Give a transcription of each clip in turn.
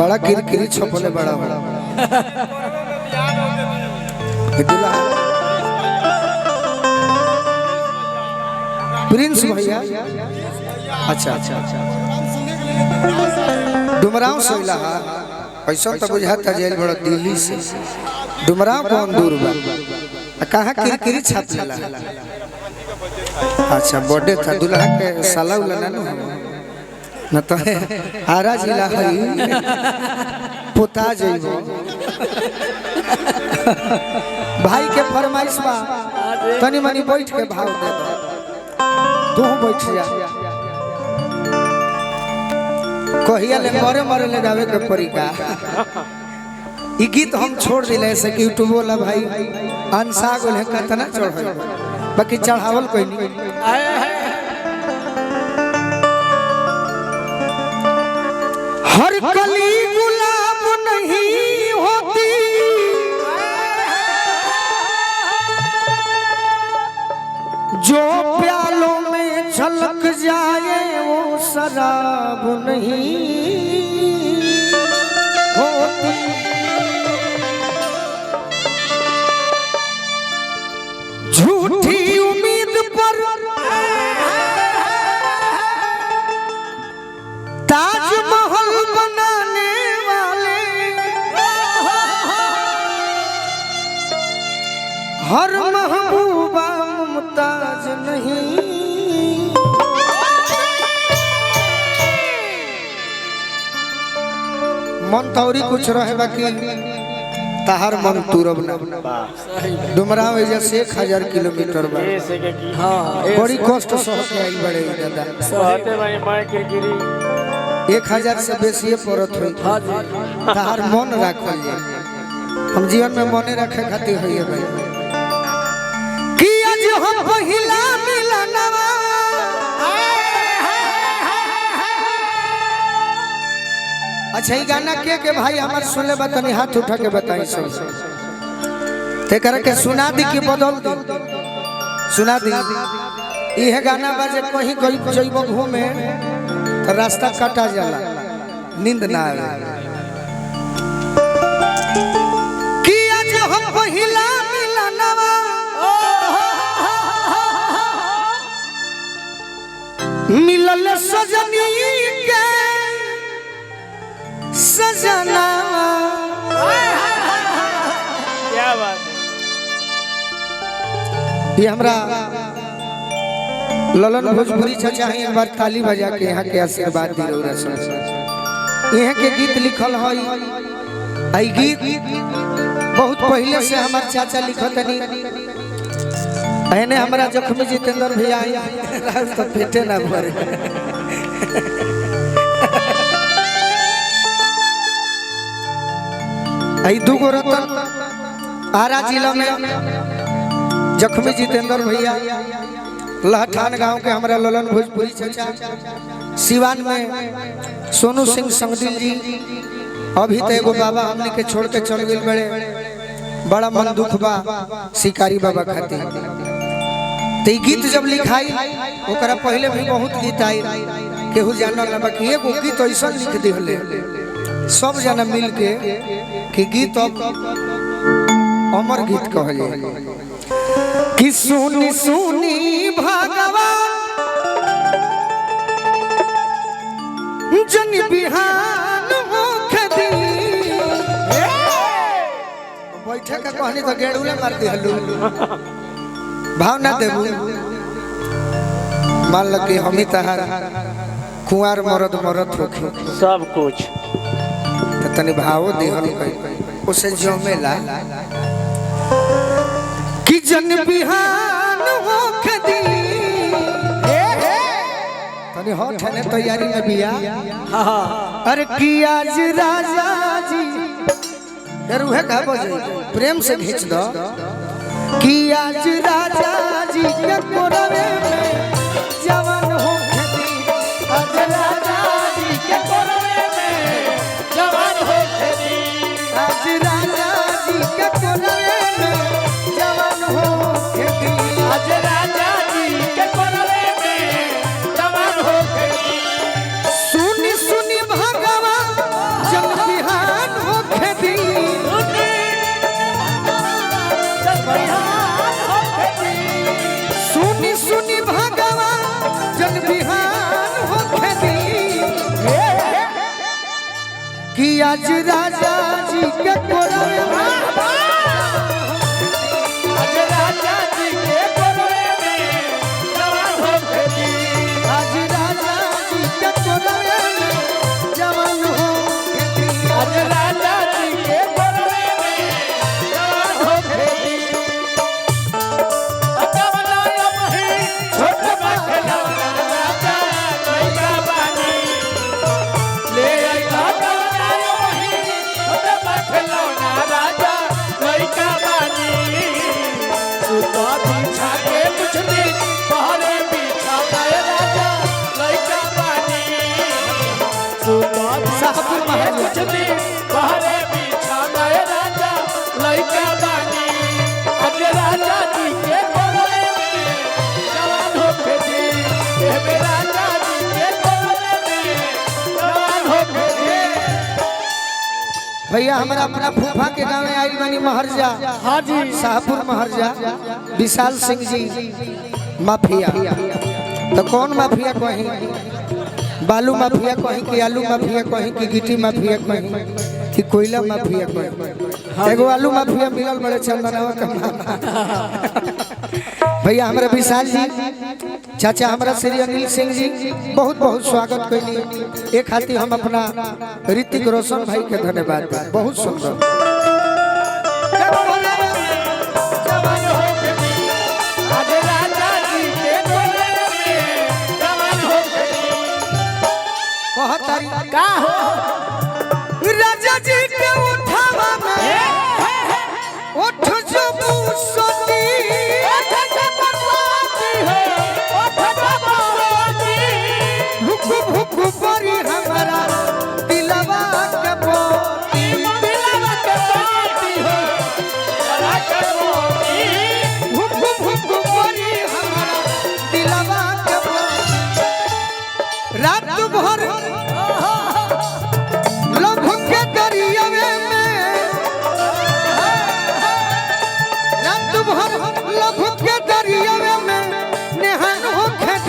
बड़ा किरकिरी छपले बड़ा प्रिंस भैया। अच्छा अच्छा अच्छा डुमराव सोइला पैसा तो बुझाता जेल बड़ा दिल्ली से डुमराव कौन दूर बा कहाँ किरकिरी छाप लेला। अच्छा बर्थडे था दुल्हा के साला उला न तो आरा जिला है पोता जइबो भाई के फरमाइश बा तनी मनी बैठ के भाव दे तू बैठ जा कहिया ले मरे मरे ले जावे के परिका ई गीत हम छोड़ दिले से कि यूट्यूब वाला भाई अंसा गोले कतना चढ़ल बाकी चढ़ावल कोई नहीं। हर कली गुलाब नहीं होती जो प्यालों में झलक जाए वो शराब नहीं होती। झूठी उम्मीद पर ताजमहल बनाने वाले हर महबूबा मुमताज नहीं। मन तौरी कुछ रहे बाकी तहार मन तुरब ना डुमराव जैसे 1000 किलोमीटर बा बड़ी कष्ट सह के आई बड़े दादा सहते भाई माय किरकिरी 1000 से बेसी पड़त होई तहार मन राखल जाए हम जीवन में मने रखे खातिर होइए भाई कि आज हम पहिला मिलनवा अच्छा ये गाना के भाई हमार सुनले बतानी हाथ उठा के बताई सब ते करे के सुना दी कि बदल दी सुना दी ये गाना बाजे कहीं कोई जइबो घूमे तो रास्ता काटा जाला नींद ना आवे कि आज हम पहिला मिलनवा मिलल सजनी के सजना क्या बात ये हमरा ललन भोजपुरी चाचा हैं एक बार ताली बजा के यहाँ के आशीर्वाद दी रौरा सब यहाँ के गीत लिखल है आई गीत बहुत पहले से हमार चाचा लिखतनी एने हमरा जख्मी जितेंद्र भैया आई तो पेटे ना भरे आई दुगो रतन आरा जिला में जख्मी जितेंद्र भैया लहठान गांव के हमारा ललन भोजपुरी चाचा सिवान में सोनू सिंह संगदिल जी अभी तो एगो बाबा हमने के छोड़ के चल गए बड़े बड़ा मन दुख बा शिकारी बाबा खातिर तो गीत जब लिखाई ओकरा पहले भी बहुत गीत आई केहू जानल ना बाकी एगो गीत ऐसा लिख दिले सब जना मिल के कि गीत अमर गीत कहले कि सुनी सुनी भगवान जन बिहान होखे दी बैठे का कहनी तो गेड़ूले मार दी हल्लू भावना देबू मान ल कि हम ही तहार कुंवार मरद होखे सब कुछ तनी भावो देहल उसे जमेला कि जन बिहान होखे दी तनी होठ ने तैयारी में बिया अरे कि आज राजा जी यार उहे का बजे प्रेम से खींच दो कि आज राजा जी के कोरवे में जवान होखे दी आज राजा जी के कोरवे में जवान होखे दी आज राजा जी के कोरवे में जवान होखे दी आज राजा जी के कोरवे में जवान होखे दी सुनी सुनी भगवान जन आज राजा जी के कोरवे में आज राजा जी के कोरवे में जवान हो खेती। आज राजा जी के कोरवे में जवान हो खेती। आज राजा जी के कोरवे में जवान हो खेती। अच्छा बनाया मही छोट बखला राजा लइका बानी ले आई अच्छा बनाया मही छोट बखला राजा लइका बानी। सुता बिछा के कुछ दिन पहले बिछा पाए राजा लइका बानी। सुता शाहपुर महल कुछ दिन पहले बिछा पाए राजा लइका बानी। आज राजा जी के कोरवे में जवान हो खेती। एबे राजा जी के कोरवे में जवान हो खेती। भैया हमारा अपना फूफा के गाँव में आई बनी महरजा। हाँ जी शाहपुर महरजा विशाल सिंह जी माफिया। तो कौन माफिया कहीं? बालू माफिया कहीं कि आलू माफिया कहीं कि गिट्टी माफिया कहीं कि कोयला माफिया कहीं? एगो आलू माफिया मिलल बड़े चंदनवा का भैया हमारा विशाल जी चाचा हमारा श्री अनिल सिंह जी बहुत बहुत स्वागत कैली। एक खातिर हम अपना ऋतिक रोशन भाई के धन्यवाद दें। बहुत सुंदर जवान हो खेती। आज राजा जी के कोरवे में जवान हो खेती। कहतारी का हो राजा जी के उठावा में उठ जो मुसोती भुक भुक परी हमारा दिलवा के पोती। भुक भुक परी हमारा दिलवा के पोती। रात भर लभ के दरियावे में रात भर लभ के दरियावे में नेहान हो खेती।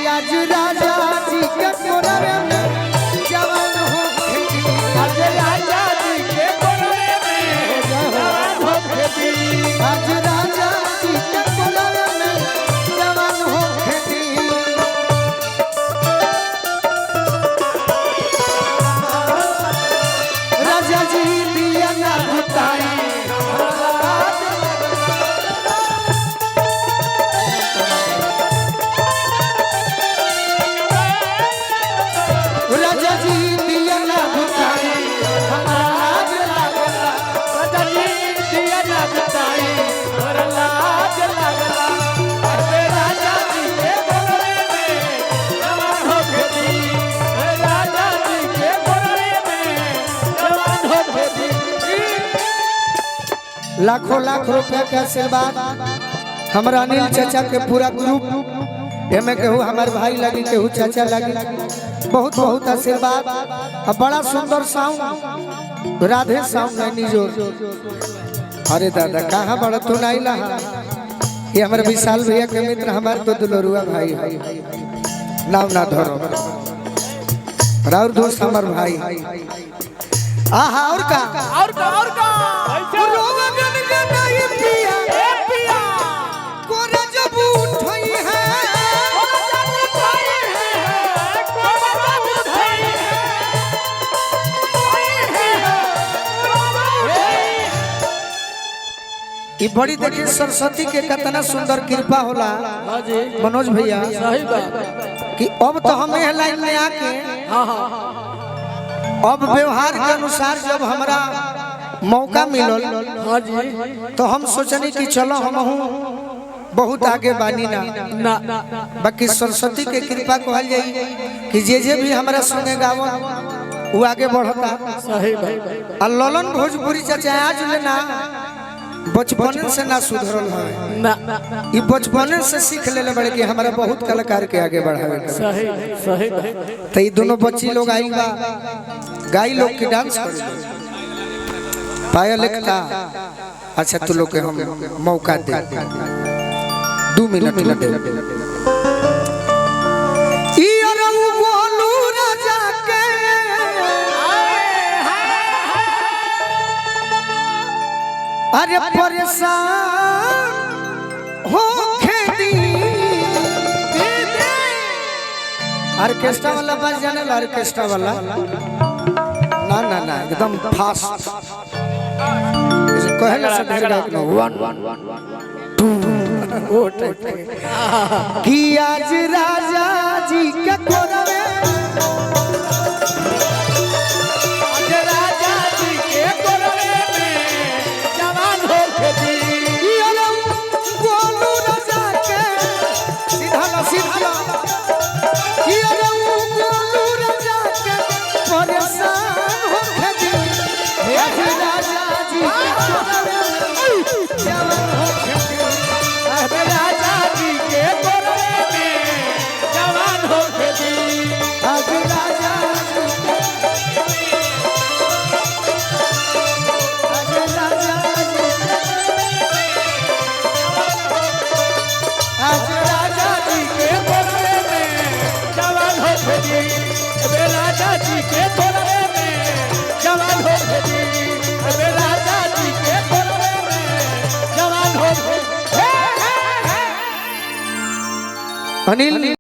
आज राजा जी के कोरवे में जवान हो खेती। आज राजा जी के कोरवे में जवान हो खेती। आज राजा जी के कोरवे में जवान हो खेती। राजा जी दिया ना बुताई राजा जी दिया ना बुताई लाज लागला राजा जी दिया ना बताई और लाज लागला। अरे राजा जी के कोरवे में जवान हो खेती। राजा जी के कोरवे में जवान हो खेती। लाखों लाख रुपया के आशीर्वाद हमारा अनिल चाचा के पूरा ग्रुप एमे केहू हमारे भाई लगी केहू चाचा लगी बहुत बहुत आशीर्वाद। और बड़ा सुंदर साउंड राधे साउंड है निजो। अरे दादा कहाँ बड़ा तू नहीं लहा? ये हमारे विशाल भैया के मित्र हमारे तो दुलरुआ भाई है। नाम ना धरो राउर दोस्त हमार भाई। आहा और का और का रोगन के नहीं पिया पिया कोरा जब उठई है ई बड़ी देखी सरस्वती के कितना सुंदर कृपा होला मनोज भैया। सही बात कि अब तो हम यह लाइन में आके हाँ हाँ अब व्यवहार के अनुसार जब हमरा मौका मिलल हाँ जी तो हम सोचनी कि चलो हम बहुत आगे बानी ना ना बाकी सरस्वती के कृपा कहल जाई कि जे भी हमरा संगे गावन वो आगे बढ़ता। सही भाई आ ललन भोजपुरी चाचा आज लेना बचपन से ना सुधरल है। ना ये बचपन से सीख लेले बड़े कि हमारा बहुत कलाकार के आगे बढ़ावे के। सही सही भाई तो ये दोनों बच्ची लोग आई बा गाई लोग के डांस कर पायल लिखता। अच्छा तू लोग के हम मौका दे 2 मिनट दे। ई अरऊ गोलू राजा के अरे परेशान हो खेती ऑर्केस्ट्रा वाला बज जाने ला ऑर्केस्ट्रा वाला ना ना ना एकदम फास्ट जैसे कहला से ढेर गायक ना 1 2 ओ टाइप कि आज राजा जी के कोरवे आज राजा जी के कोरवे में जवान हो खेती गोलू राजा के सीधा गोलू राजा के परेशान हो खेती आज राजा जी के कोरवे में जवान हो खेती आज राजा जी के कोरवे में जवान हो खेती आज राजा आज राजा जी के कोरवे में जवान हो खेती राजा जी के कोरवे में जवान हो खेती राजा जी के कोरवे में जवान हो अनिल